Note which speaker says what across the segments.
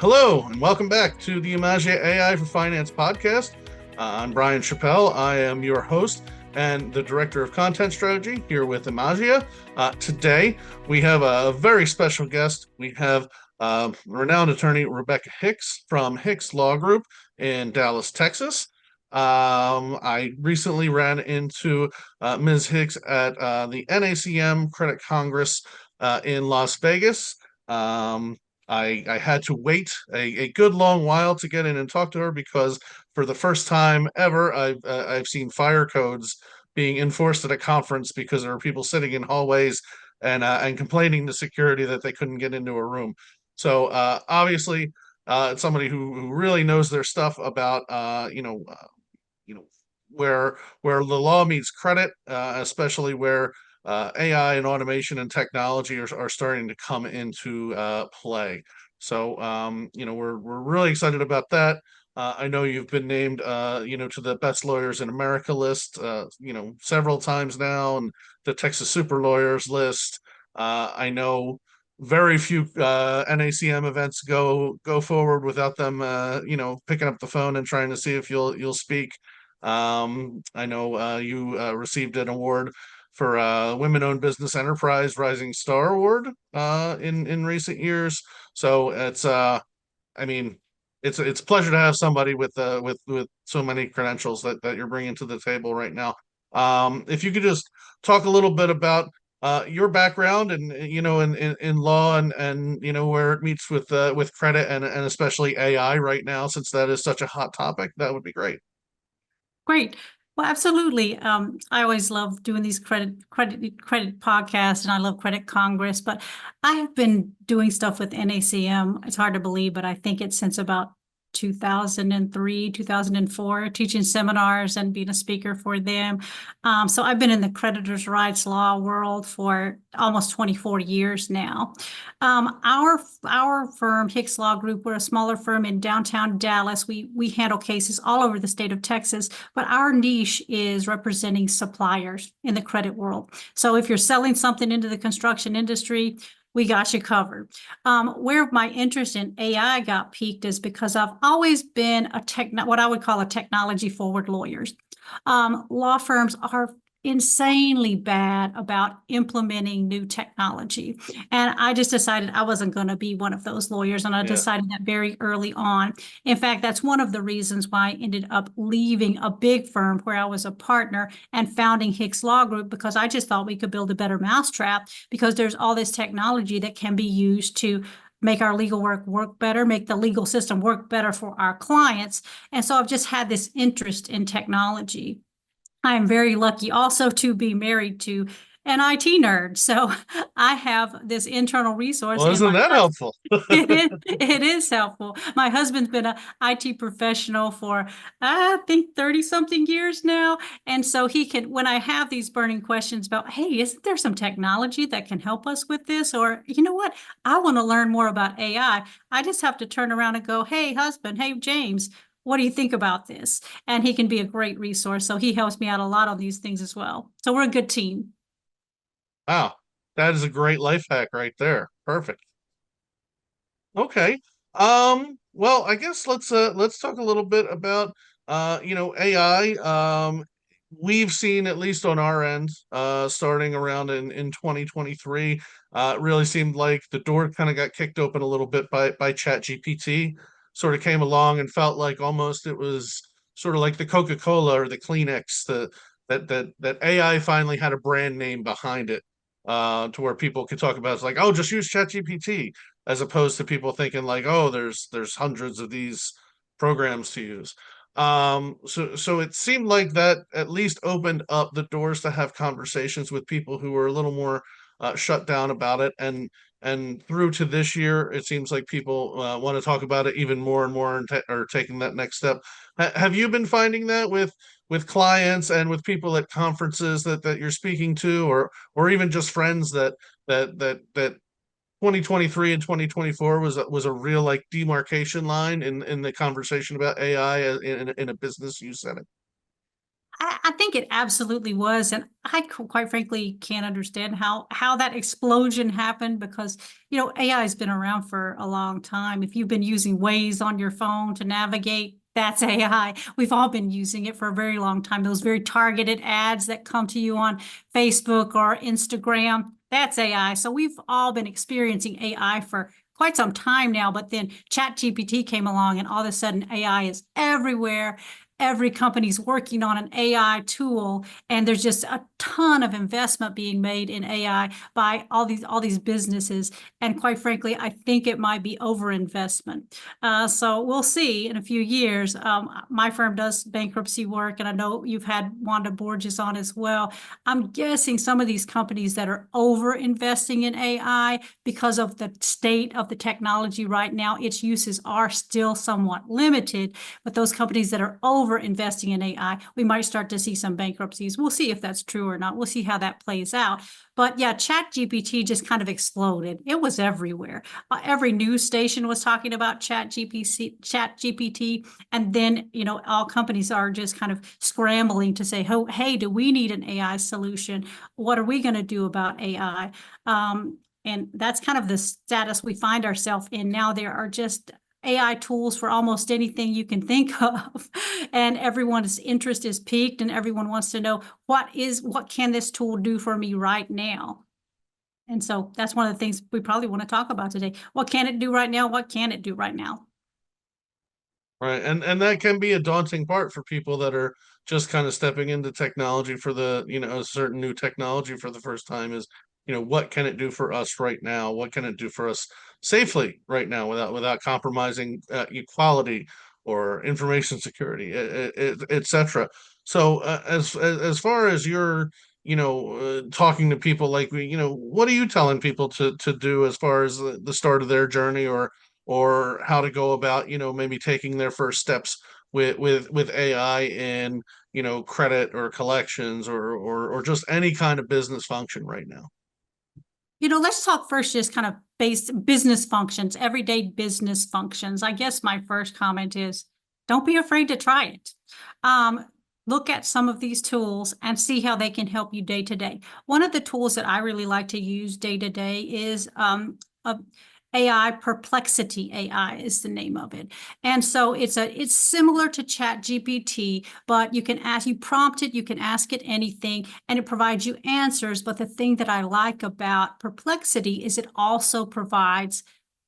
Speaker 1: Hello, and welcome back to the Emagia AI for Finance podcast. I'm Brian Chappell. I am your host and the Director of Content Strategy here with Emagia. Today, we have a very special guest. We have renowned attorney Rebecca Hicks from Hicks Law Group in Dallas, Texas. I recently ran into Ms. Hicks at the NACM Credit Congress in Las Vegas. I had to wait a good long while to get in and talk to her because for the first time ever, I've seen fire codes being enforced at a conference because there are people sitting in hallways and complaining to security that they couldn't get into a room. So obviously, it's somebody who really knows their stuff about where the law meets credit, especially where AI and automation and technology are starting to come into play. So we're really excited about that. I know you've been named to the best lawyers in America list several times now, and the Texas Super Lawyers list. I know very few NACM events go forward without them picking up the phone and trying to see if you'll speak. I know you received an award for Women-Owned Business Enterprise Rising Star Award in recent years. So it's it's a pleasure to have somebody with so many credentials that you're bringing to the table right now. If you could just talk a little bit about your background and in law and where it meets with credit and especially AI right now, since that is such a hot topic, that would be great.
Speaker 2: Great. Well, absolutely. I always love doing these credit podcasts, and I love Credit Congress. But I have been doing stuff with NACM. It's hard to believe, but I think it's since about 2003, 2004, teaching seminars and being a speaker for them. So I've been in the creditors' rights law world for almost 24 years now. Our firm, Hicks Law Group, we're a smaller firm in downtown Dallas. We handle cases all over the state of Texas, but our niche is representing suppliers in the credit world. So if you're selling something into the construction industry, we got you covered. Where my interest in AI got piqued is because I've always been what I would call a technology forward lawyer. Law firms are insanely bad about implementing new technology. And I just decided I wasn't going to be one of those lawyers. And I decided that very early on. In fact, that's one of the reasons why I ended up leaving a big firm where I was a partner and founding Hicks Law Group, because I just thought we could build a better mousetrap, because there's all this technology that can be used to make our legal work better, make the legal system work better for our clients. And so I've just had this interest in technology. I am very lucky also to be married to an IT nerd. So I have this internal resource.
Speaker 1: Well, isn't that helpful?
Speaker 2: It is helpful. My husband's been an IT professional for, I think, 30 something years now. And so he can, when I have these burning questions about, hey, isn't there some technology that can help us with this? Or, you know what? I want to learn more about AI. I just have to turn around and go, hey, husband, hey, James, what do you think about this? And he can be a great resource. So he helps me out a lot on these things as well. So we're a good team.
Speaker 1: Wow, that is a great life hack right there. Perfect. Okay. Well, I guess let's talk a little bit about AI. We've seen, at least on our end, starting around in 2023, it really seemed like the door kind of got kicked open a little bit by ChatGPT. Sort of came along and felt like almost it was sort of like the Coca-Cola or the Kleenex, that AI finally had a brand name behind it, to where people could talk about it's like, oh, just use ChatGPT, as opposed to people thinking like, oh, there's hundreds of these programs to use. So it seemed like that at least opened up the doors to have conversations with people who were a little more shut down about it, and through to this year, it seems like people want to talk about it even more and more, and are taking that next step. Have you been finding that with clients and with people at conferences that you're speaking to, or even just friends that 2023 and 2024 was a real like demarcation line in the conversation about AI in a business use setting?
Speaker 2: I think it absolutely was, and quite frankly can't understand how that explosion happened because AI has been around for a long time. If you've been using Waze on your phone to navigate, that's AI. We've all been using it for a very long time. Those very targeted ads that come to you on Facebook or Instagram, that's AI. So we've all been experiencing AI for quite some time now, but then ChatGPT came along and all of a sudden AI is everywhere. Every company's working on an AI tool, and there's just a ton of investment being made in AI by all these businesses. And quite frankly, I think it might be overinvestment. So we'll see in a few years. My firm does bankruptcy work, and I know you've had Wanda Borges on as well. I'm guessing some of these companies that are over investing in AI because of the state of the technology right now, its uses are still somewhat limited. But those companies that are over investing in AI, we might start to see some bankruptcies. We'll see if that's true or not. We'll see how that plays out. But yeah, ChatGPT just kind of exploded. It was everywhere. Every news station was talking about ChatGPT, and then all companies are just kind of scrambling to say, "Oh, hey, do we need an AI solution? What are we going to do about AI?" And that's kind of the status we find ourselves in now. There are just AI tools for almost anything you can think of, and everyone's interest is piqued, and everyone wants to know what can this tool do for me right now. And so that's one of the things we probably want to talk about today. What can it do right now? What can it do right now?
Speaker 1: Right. And that can be a daunting part for people that are just kind of stepping into technology for a certain new technology for the first time is, what can it do for us right now? What can it do for us safely right now without compromising equality or information security, et cetera. So as far as you're, talking to people like me, what are you telling people to do as far as the start of their journey or how to go about, maybe taking their first steps with AI in, credit or collections or just any kind of business function right now.
Speaker 2: Let's talk first just kind of base business functions, everyday business functions. I guess my first comment is don't be afraid to try it. Look at some of these tools and see how they can help you day to day. One of the tools that I really like to use day to day is a AI Perplexity AI is the name of it. And so it's similar to ChatGPT, but you prompt it, you can ask it anything, and it provides you answers. But the thing that I like about Perplexity is it also provides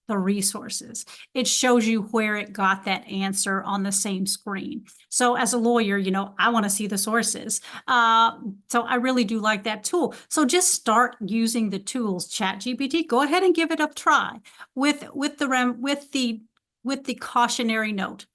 Speaker 2: the resources. It shows you where it got that answer on the same screen. So as a lawyer, I want to see the sources. So I really do like that tool. So just start using the tools. ChatGPT, go ahead and give it a try with the cautionary note.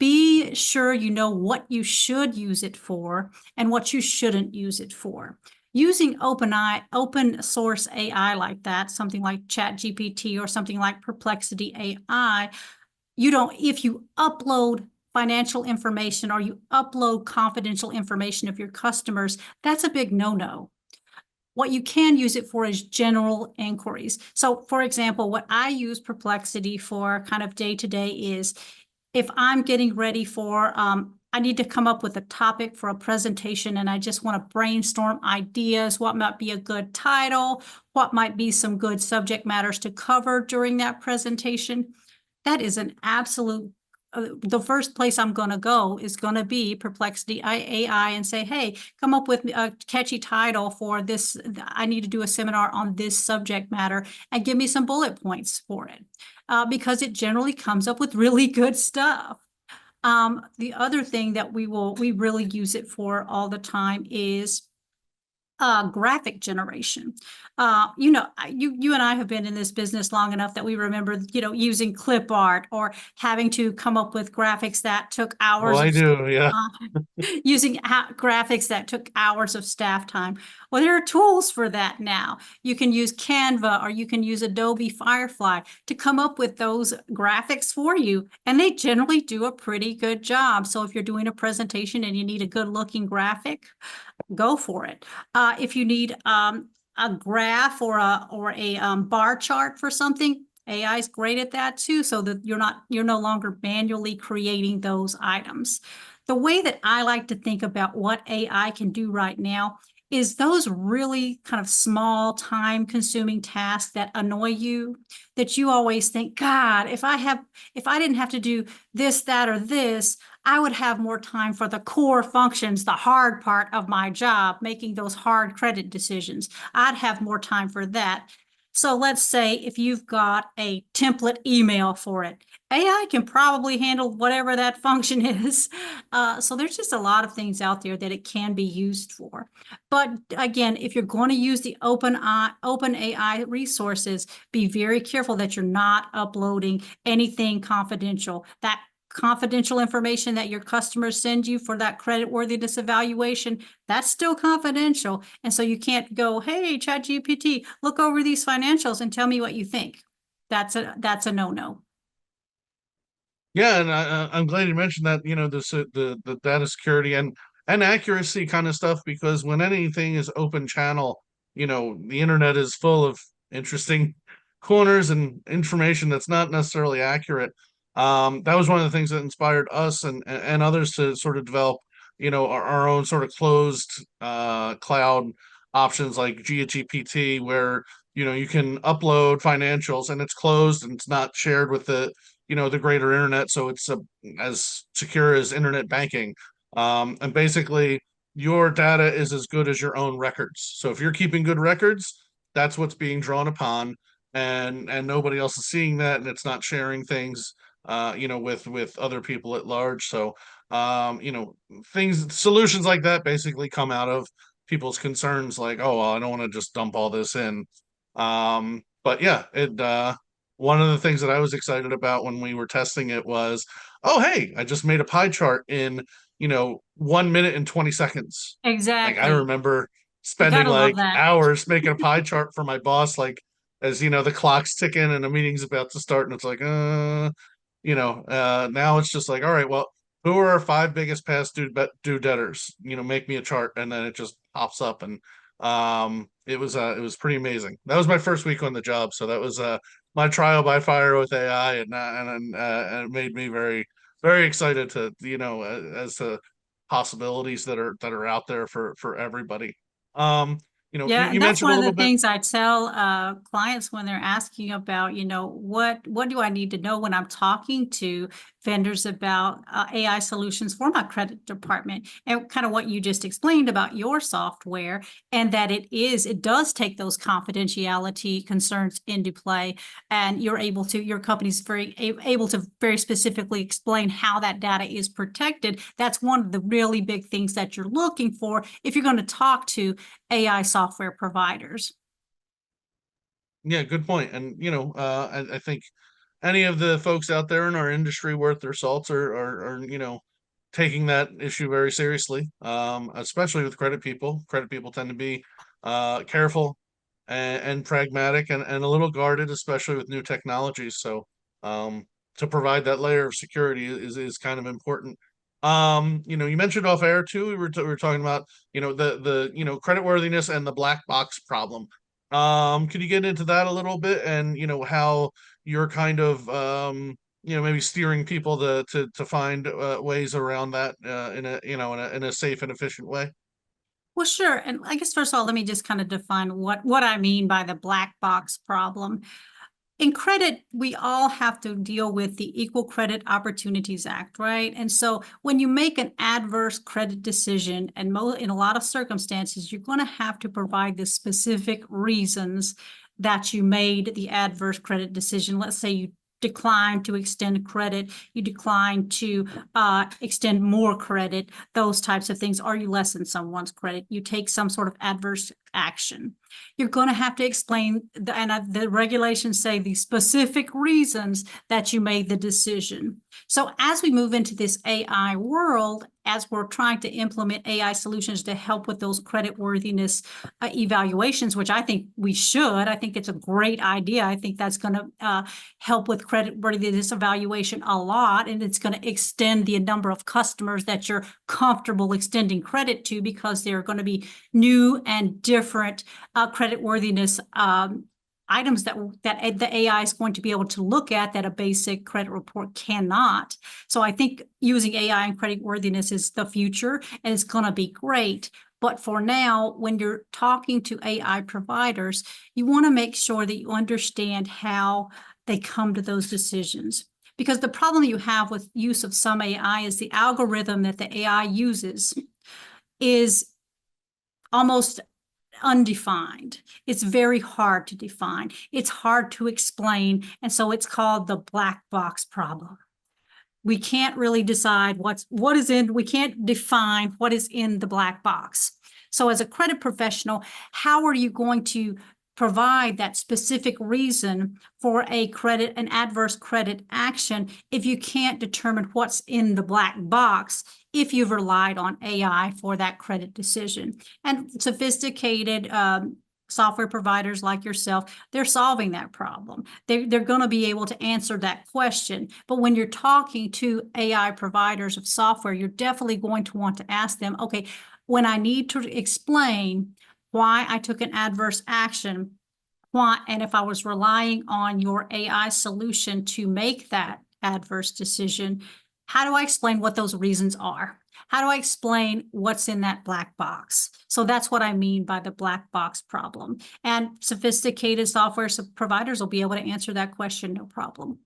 Speaker 2: Be sure you know what you should use it for and what you shouldn't use it for. Using open source AI like that, something like ChatGPT or something like Perplexity AI, if you upload financial information or you upload confidential information of your customers, that's a big no-no. What you can use it for is general inquiries. So for example, what I use Perplexity for kind of day to day is if I'm getting ready for, I need to come up with a topic for a presentation and I just want to brainstorm ideas, what might be a good title, what might be some good subject matters to cover during that presentation. That is an absolute, the first place I'm going to go is going to be Perplexity AI and say, hey, come up with a catchy title for this. I need to do a seminar on this subject matter and give me some bullet points for it. Because it generally comes up with really good stuff. The other thing that we really use it for all the time is graphic generation. You and I have been in this business long enough that we remember, using clip art or having to come up with graphics that took
Speaker 1: Oh,
Speaker 2: hours
Speaker 1: I
Speaker 2: of
Speaker 1: do. Yeah.
Speaker 2: using graphics that took hours of staff time. Well, there are tools for that now. You can use Canva or you can use Adobe Firefly to come up with those graphics for you. And they generally do a pretty good job. So if you're doing a presentation and you need a good looking graphic, go for it. If you need a graph or a bar chart for something, AI is great at that too, so that you're no longer manually creating those items. the way that I like to think about what AI can do right now is those really kind of small time consuming tasks that annoy you, that you always think, God, if I didn't have to do this, that, or this, I would have more time for the core functions, the hard part of my job, making those hard credit decisions. I'd have more time for that. So let's say if you've got a template email for it, AI can probably handle whatever that function is. So there's just a lot of things out there that it can be used for. But again, if you're going to use the open AI resources, be very careful that you're not uploading anything confidential. That confidential information that your customers send you for that creditworthiness evaluation, that's still confidential. And so you can't go, hey, ChatGPT, look over these financials and tell me what you think. That's a no-no.
Speaker 1: Yeah, and I'm glad you mentioned that. The data security and accuracy kind of stuff, because when anything is open channel, the internet is full of interesting corners and information that's not necessarily accurate. That was one of the things that inspired us and others to sort of develop, our own sort of closed cloud options like GPT, where you can upload financials and it's closed and it's not shared with the greater internet, so it's as secure as internet banking. And basically, your data is as good as your own records. So if you're keeping good records, that's what's being drawn upon, and nobody else is seeing that, and it's not sharing things, with other people at large. So, solutions like that basically come out of people's concerns, like, oh, well, I don't want to just dump all this in. But yeah, it one of the things that I was excited about when we were testing it was, oh, hey, I just made a pie chart in, 1 minute and 20 seconds. Like I
Speaker 2: Exactly.
Speaker 1: remember
Speaker 2: You
Speaker 1: spending
Speaker 2: gotta love
Speaker 1: like
Speaker 2: that.
Speaker 1: hours making a pie chart for my boss, like as the clock's ticking and the meeting's about to start, and it's like, now it's just like, all right, well, who are our five biggest past due debtors? Make me a chart, and then it just pops up, and it was pretty amazing. That was my first week on the job, so that was my trial by fire with AI, and it made me very very excited to as to possibilities that are out there for everybody. Um, you,
Speaker 2: Yeah, and
Speaker 1: you
Speaker 2: that's
Speaker 1: mentioned
Speaker 2: one
Speaker 1: a
Speaker 2: of the
Speaker 1: little bit.
Speaker 2: things I tell clients when they're asking about, what do I need to know when I'm talking to vendors about AI solutions for my credit department, and kind of what you just explained about your software, and that it does take those confidentiality concerns into play, and your company's able to very specifically explain how that data is protected. That's one of the really big things that you're looking for if you're going to talk to AI software providers.
Speaker 1: Yeah, good point. And I think any of the folks out there in our industry worth their salts are taking that issue very seriously. Especially with credit people. Credit people tend to be careful and pragmatic and a little guarded, especially with new technologies. So to provide that layer of security is kind of important. You mentioned off air too. We were talking about the credit worthiness and the black box problem. Could you get into that a little bit, and how you're kind of maybe steering people to find ways around that in a safe and efficient way?
Speaker 2: Well, sure. And I guess first of all, let me just kind of define what I mean by the black box problem. In credit, we all have to deal with the Equal Credit Opportunities Act, right? And so when you make an adverse credit decision, and in a lot of circumstances, you're going to have to provide the specific reasons that you made the adverse credit decision. Let's say you decline to extend credit, you decline to extend more credit, those types of things, or you lessen someone's credit, you take some sort of adverse action. You're going to have to explain, and the regulations say the specific reasons that you made the decision. So as we move into this AI world, as we're trying to implement AI solutions to help with those credit worthiness evaluations, which I think we should, I think it's a great idea. I think that's going to help with credit worthiness evaluation a lot, and it's going to extend the number of customers that you're comfortable extending credit to, because they're going to be new and different credit worthiness items that the AI is going to be able to look at that a basic credit report cannot. So I think using AI and credit worthiness is the future, and it's going to be great. But for now, when you're talking to AI providers, you want to make sure that you understand how they come to those decisions. Because the problem you have with use of some AI is the algorithm that the AI uses is almost undefined. It's very hard to define. It's hard to explain. And so it's called the black box problem. We can't really decide we can't define what is in the black box. So as a credit professional, how are you going to provide that specific reason for an adverse credit action if you can't determine what's in the black box if you've relied on AI for that credit decision? And sophisticated software providers like yourself, they're solving that problem. They're going to be able to answer that question. But when you're talking to AI providers of software, you're definitely going to want to ask them, okay, when I need to explain why I took an adverse action, and if I was relying on your AI solution to make that adverse decision, how do I explain what those reasons are? How do I explain what's in that black box? So that's what I mean by the black box problem. And sophisticated software providers will be able to answer that question, no problem.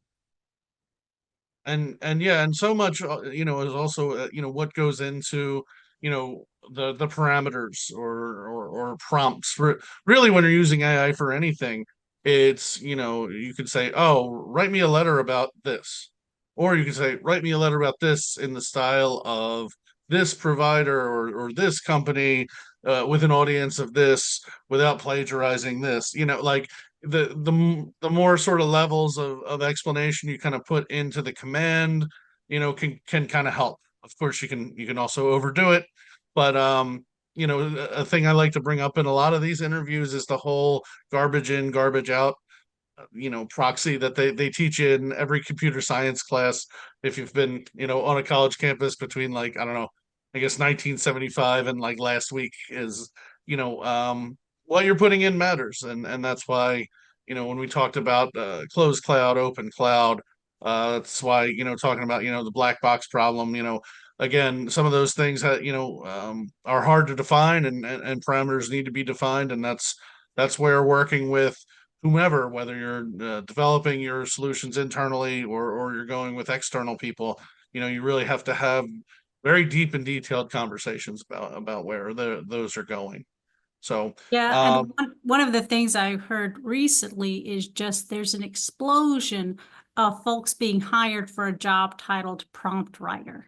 Speaker 1: And yeah, and so much is also what goes into the parameters or prompts for really when you're using AI for anything. It's you could say, oh, write me a letter about this, or you could say, write me a letter about this in the style of this provider or this company, with an audience of this, without plagiarizing this, like the more sort of levels of explanation you kind of put into the command, can kind of help. Of course, you can also overdo it, but a thing I like to bring up in a lot of these interviews is the whole garbage in, garbage out, proxy that they teach you in every computer science class. If you've been, on a college campus between, like, I don't know, I guess 1975 and like last week, is, what you're putting in matters. And that's why, when we talked about closed cloud, open cloud, that's why, talking about, the black box problem, again, some of those things that, are hard to define, and parameters need to be defined. And that's where working with whomever, whether you're developing your solutions internally or you're going with external people, you really have to have very deep and detailed conversations about where those are going. So,
Speaker 2: Yeah, and
Speaker 1: um,
Speaker 2: one of the things I heard recently is just there's an explosion of folks being hired for a job titled prompt writer.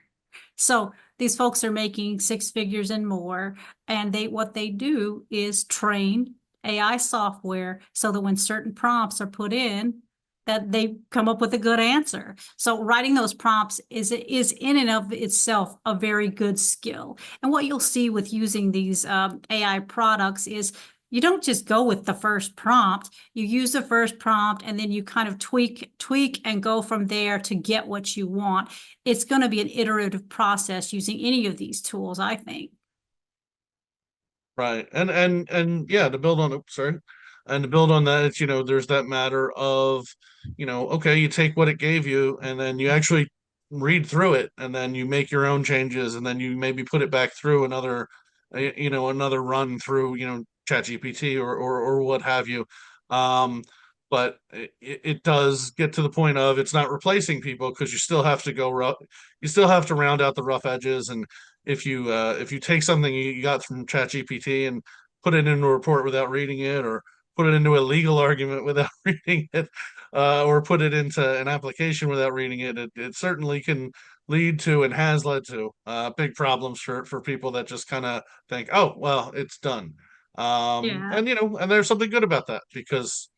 Speaker 2: So these folks are making six figures and more, and what they do is train AI software so that when certain prompts are put in, that they come up with a good answer. So writing those prompts is in and of itself a very good skill. And what you'll see with using these AI products is you don't just go with the first prompt. You use the first prompt and then you kind of tweak and go from there to get what you want. It's going to be an iterative process using any of these tools, I think.
Speaker 1: right. And yeah, to build on it, sorry. And to build on that, it's, there's that matter of, okay, you take what it gave you and then you actually read through it and then you make your own changes and then you maybe put it back through another run through, ChatGPT or what have you. Um, but it does get to the point of it's not replacing people because you still have to go rough, you still have to round out the rough edges. And if you take something you got from ChatGPT and put it into a report without reading it, or put it into a legal argument without reading it, or put it into an application without reading it, it certainly can lead to and has led to big problems for people that just kind of think, oh, well, it's done.
Speaker 2: Yeah.
Speaker 1: And there's something good about that because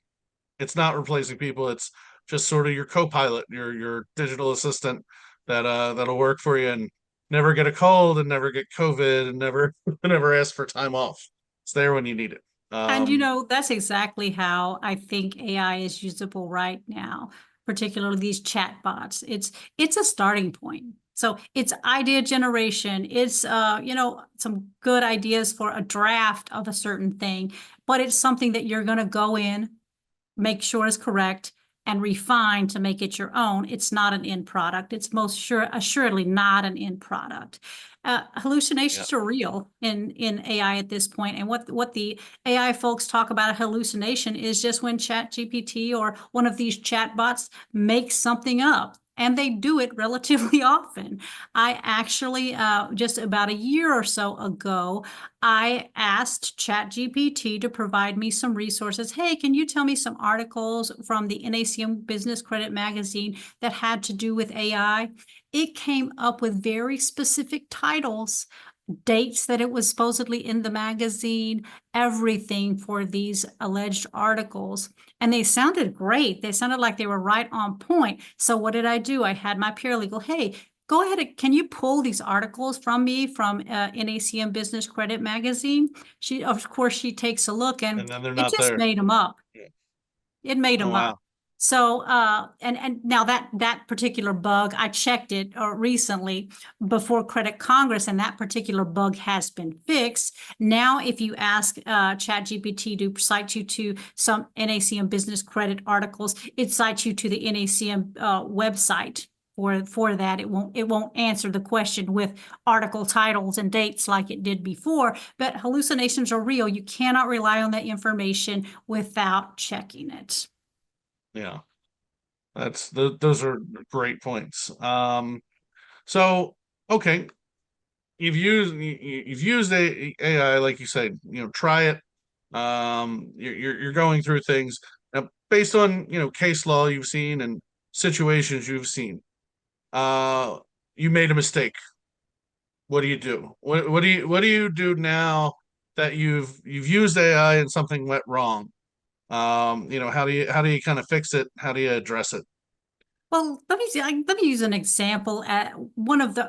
Speaker 1: it's not replacing people. It's just sort of your co-pilot, your digital assistant that'll work for you and never get a cold and never get COVID and never never ask for time off. It's there when you need it.
Speaker 2: And that's exactly how I think AI is usable right now, particularly these chat bots. It's a starting point. So it's idea generation. It's some good ideas for a draft of a certain thing, but it's something that you're going to go in, make sure it's correct, and refine to make it your own. It's not an end product. It's most assuredly not an end product.
Speaker 1: Yeah.
Speaker 2: Hallucinations are real in AI at this point, and what the AI folks talk about a hallucination is just when ChatGPT or one of these chatbots makes something up. And they do it relatively often. I actually, just about a year or so ago, I asked ChatGPT to provide me some resources. Hey, can you tell me some articles from the NACM Business Credit Magazine that had to do with AI? It came up with very specific titles, dates that it was supposedly in the magazine, everything for these alleged articles. And they sounded great. They sounded like they were right on point. So what did I do? I had my paralegal, hey, go ahead. Can you pull these articles from me from NACM Business Credit Magazine? Of course, she takes a look
Speaker 1: And
Speaker 2: and
Speaker 1: then they're
Speaker 2: it
Speaker 1: not
Speaker 2: just
Speaker 1: there.
Speaker 2: made them up.
Speaker 1: Yeah.
Speaker 2: It made
Speaker 1: Oh
Speaker 2: them up.
Speaker 1: wow.
Speaker 2: So, and now that particular bug, I checked it recently before Credit Congress, and that particular bug has been fixed. Now, if you ask ChatGPT to cite you to some NACM business credit articles, it cites you to the NACM website. For that, it won't answer the question with article titles and dates like it did before. But hallucinations are real. You cannot rely on that information without checking it.
Speaker 1: Yeah. Those are great points. So okay, you've used AI like you said, try it. You're going through things now based on, case law you've seen and situations you've seen. Uh, you made a mistake. What do you do? What do you do now that you've used AI and something went wrong? How do you kind of fix it? How do you address it?
Speaker 2: Well, let me use an example. At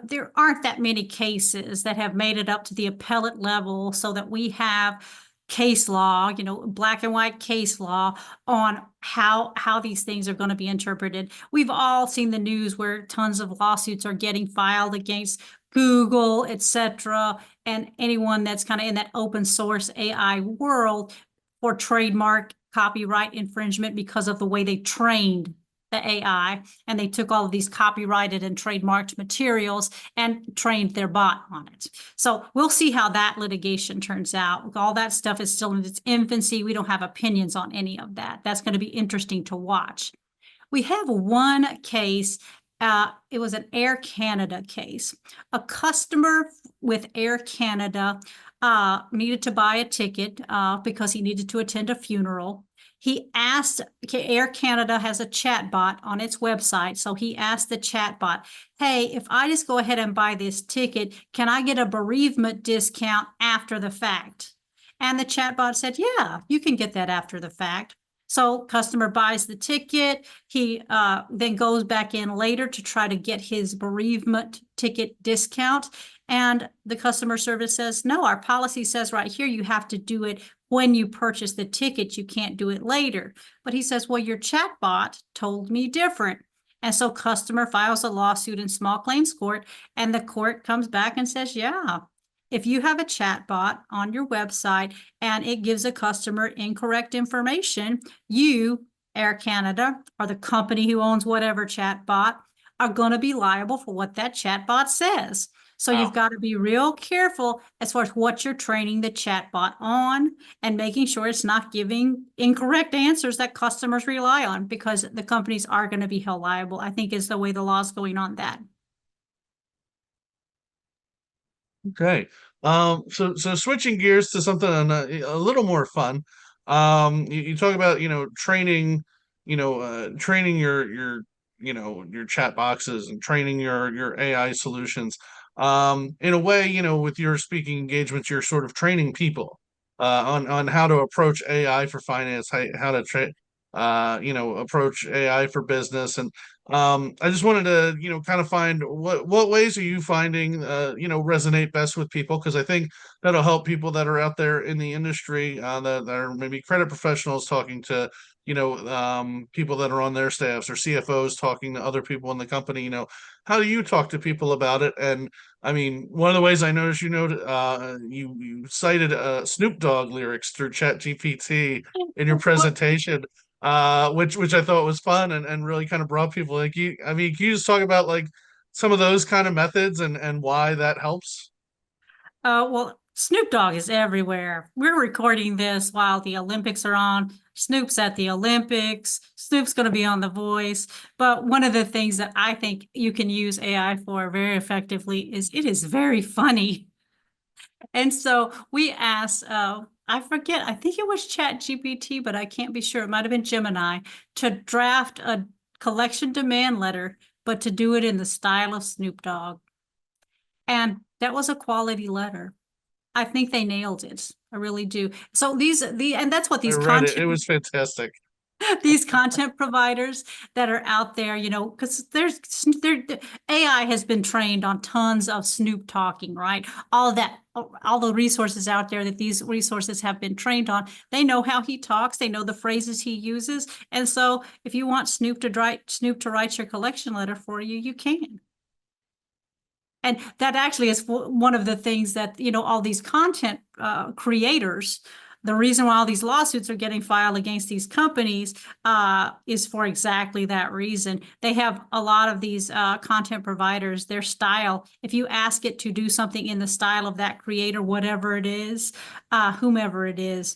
Speaker 2: there aren't that many cases that have made it up to the appellate level so that we have case law, black and white case law on how these things are going to be interpreted. We've all seen the news where tons of lawsuits are getting filed against Google, etc., and anyone that's kind of in that open source AI world for trademark copyright infringement because of the way they trained the AI, and they took all of these copyrighted and trademarked materials and trained their bot on it. So we'll see how that litigation turns out. All that stuff is still in its infancy. We don't have opinions on any of that. That's going to be interesting to watch. We have one case. It was an Air Canada case. A customer with Air Canada needed to buy a ticket because he needed to attend a funeral. He asked, Air Canada has a chat bot on its website. So he asked the chat bot, hey, if I just go ahead and buy this ticket, can I get a bereavement discount after the fact? And the chat bot said, yeah, you can get that after the fact. So customer buys the ticket. He then goes back in later to try to get his bereavement ticket discount. And the customer service says, no, our policy says right here, you have to do it when you purchase the ticket. You can't do it later. But he says, well, your chatbot told me different. And so customer files a lawsuit in small claims court, and the court comes back and says, yeah, if you have a chatbot on your website and it gives a customer incorrect information, you, Air Canada, or the company who owns whatever chatbot, are going to be liable for what that chatbot says. So you've
Speaker 1: Wow.
Speaker 2: got to be real careful as far as what you're training the chatbot on and making sure it's not giving incorrect answers that customers rely on, because the companies are going to be held liable, I think, is the way the law is going on that.
Speaker 1: Okay. So switching gears to something a little more fun. You talk about, training, training your chat boxes and training your AI solutions. In a way, with your speaking engagements, you're sort of training people on how to approach AI for finance, how to approach AI for business. And I just wanted to, kind of find what ways are you finding, resonate best with people? Because I think that'll help people that are out there in the industry, that are maybe credit professionals talking to, people that are on their staffs, or CFOs talking to other people in the company. How do you talk to people about it? And I mean, one of the ways I noticed, you cited Snoop Dogg lyrics through Chat GPT in your
Speaker 2: Well,
Speaker 1: presentation. which I thought was fun and really kind of brought people like you. I mean, can you just talk about like some of those kind of methods and why that helps?
Speaker 2: Well, Snoop Dogg is everywhere. We're recording this while the Olympics are on. Snoop's at the Olympics. Snoop's going to be on The Voice. But one of the things that I think you can use AI for very effectively is it is very funny. And so we asked, I forget, I think it was Chat GPT, but I can't be sure. It might have been Gemini to draft a collection demand letter, but to do it in the style of Snoop Dogg. And that was a quality letter. I think they nailed it. I really do. So and that's what
Speaker 1: I
Speaker 2: these
Speaker 1: read it. It
Speaker 2: content
Speaker 1: was fantastic.
Speaker 2: these content providers that are out there, because there AI has been trained on tons of Snoop talking, right? All the resources out there that these resources have been trained on, they know how he talks, they know the phrases he uses, and so if you want Snoop to write your collection letter for you, you can. And that actually is one of the things that, all these content creators, the reason why all these lawsuits are getting filed against these companies is for exactly that reason. They have a lot of these content providers, their style, if you ask it to do something in the style of that creator, whatever it is, whomever it is,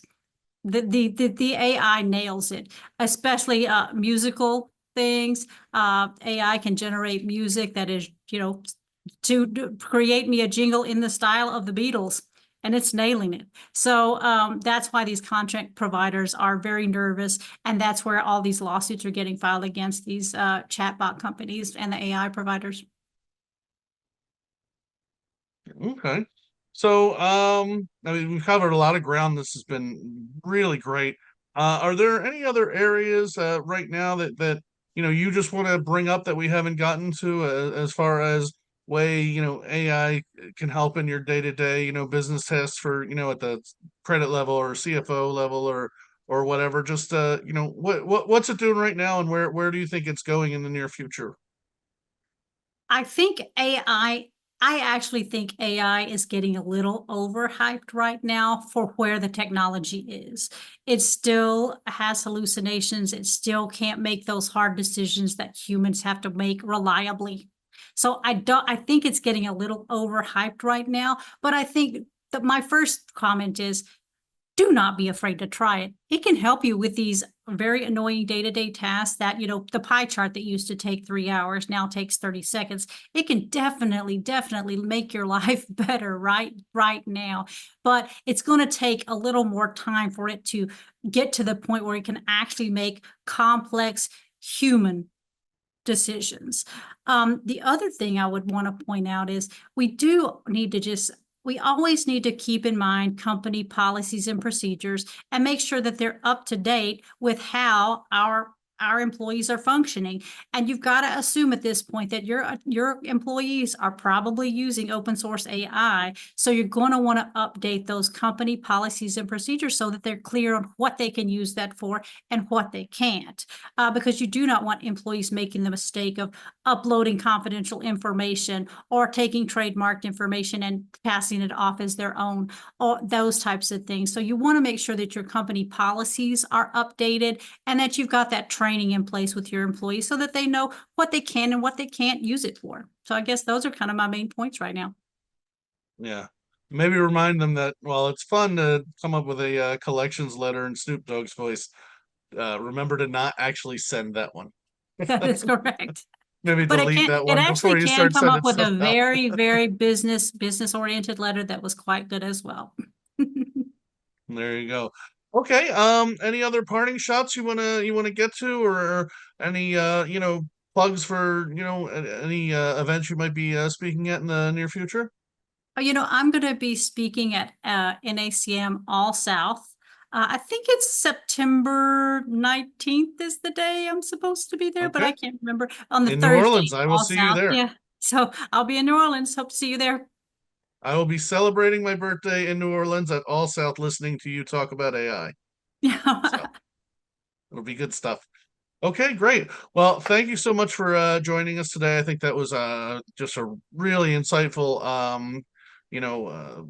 Speaker 2: the AI nails it, especially musical things. AI can generate music that is, to create me a jingle in the style of the Beatles, and it's nailing it. So that's why these content providers are very nervous, and that's where all these lawsuits are getting filed against these chatbot companies and the AI providers.
Speaker 1: Okay. So, I mean, we've covered a lot of ground. This has been really great. Are there any other areas right now that you just want to bring up that we haven't gotten to as far as way AI can help in your day-to-day business tasks for at the credit level or CFO level or whatever. Just what's it doing right now and where do you think it's going in the near future?
Speaker 2: I think I actually think AI is getting a little overhyped right now for where the technology is. It still has hallucinations. It still can't make those hard decisions that humans have to make reliably. So I think it's getting a little overhyped right now, but I think that my first comment is do not be afraid to try it. It can help you with these very annoying day-to-day tasks that, the pie chart that used to take 3 hours now takes 30 seconds. It can definitely make your life better right now. But it's going to take a little more time for it to get to the point where it can actually make complex human decisions. The other thing I would want to point out is we always need to keep in mind company policies and procedures and make sure that they're up to date with how our employees are functioning. And you've got to assume at this point that your employees are probably using open source AI. So you're going to want to update those company policies and procedures so that they're clear on what they can use that for and what they can't. Because you do not want employees making the mistake of uploading confidential information or taking trademarked information and passing it off as their own, or those types of things. So you want to make sure that your company policies are updated and that you've got that training in place with your employees so that they know what they can and what they can't use it for. So I guess those are kind of my main points right now.
Speaker 1: Yeah. Maybe remind them that while it's fun to come up with a collections letter in Snoop Dogg's voice, remember to not actually send that one.
Speaker 2: That is correct.
Speaker 1: Maybe
Speaker 2: But
Speaker 1: delete that
Speaker 2: it
Speaker 1: one
Speaker 2: actually
Speaker 1: before you
Speaker 2: can
Speaker 1: start
Speaker 2: come
Speaker 1: sending
Speaker 2: up with
Speaker 1: stuff
Speaker 2: a
Speaker 1: out.
Speaker 2: very business oriented letter that was quite good as well.
Speaker 1: There you go. Okay. Any other parting shots you wanna get to, or any plugs for any events you might be speaking at in the near future?
Speaker 2: I'm going to be speaking at NACM All South. I think it's September 19th is the day I'm supposed to be there, but I
Speaker 1: Okay.
Speaker 2: can't remember. On the
Speaker 1: In New
Speaker 2: Thursday,
Speaker 1: Orleans, I will
Speaker 2: All
Speaker 1: see you
Speaker 2: South.
Speaker 1: there.
Speaker 2: Yeah. So I'll be in New Orleans. Hope to see you there.
Speaker 1: I will be celebrating my birthday in New Orleans at All South, listening to you talk about AI.
Speaker 2: Yeah.
Speaker 1: So it'll be good stuff. Okay, great. Well, thank you so much for joining us today. I think that was just a really insightful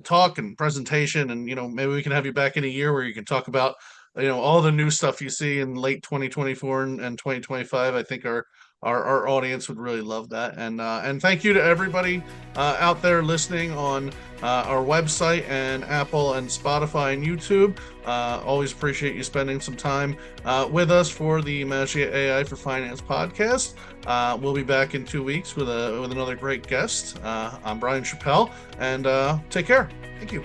Speaker 1: talk and presentation, and maybe we can have you back in a year where you can talk about all the new stuff you see in late 2024 and 2025. I think our audience would really love that. And thank you to everybody out there listening on our website and Apple and Spotify and YouTube. Always appreciate you spending some time with us for the Emagia AI for Finance podcast. We'll be back in 2 weeks with another great guest. I'm Brian Chappelle, and take care. Thank you.